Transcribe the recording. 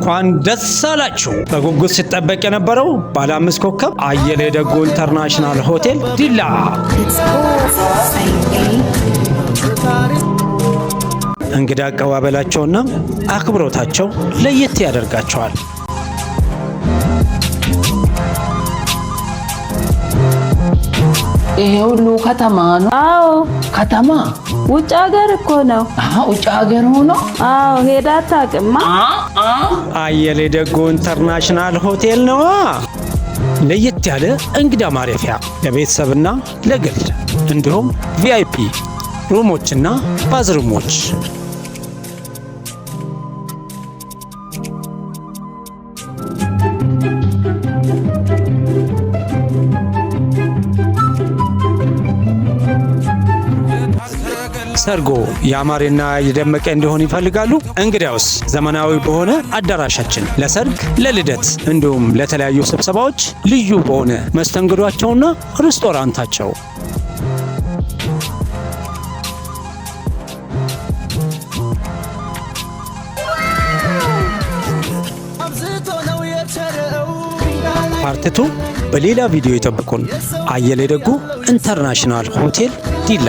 እንኳን ደስ አላችሁ! በጉጉት ሲጠበቅ የነበረው ባለ 5 ኮከብ አየለ ደጎ ኢንተርናሽናል ሆቴል ዲላ እንግዳ አቀባበላቸውና አክብሮታቸው ለየት ያደርጋቸዋል። ይሄ ሁሉ ከተማ ነው? አዎ ከተማ። ውጭ ሀገር እኮ ነው። ውጭ ሀገር ሆኖ? አዎ ሄዳ አታውቅማ። አየለ ደጎ ኢንተርናሽናል ሆቴል ነው። ለየት ያለ እንግዳ ማረፊያ ለቤተሰብና ለግል እንዲሁም ቪአይፒ ሩሞችና ባዝሩሞች ሰርጎ ያማረና የደመቀ እንዲሆን ይፈልጋሉ? እንግዲያውስ ዘመናዊ በሆነ አዳራሻችን ለሰርግ፣ ለልደት እንዲሁም ለተለያዩ ስብሰባዎች ልዩ በሆነ መስተንግዷቸውና ሬስቶራንታቸው ፓርቲቱ በሌላ ቪዲዮ ይጠብቁን። አየለ ደጎ ኢንተርናሽናል ሆቴል ዲላ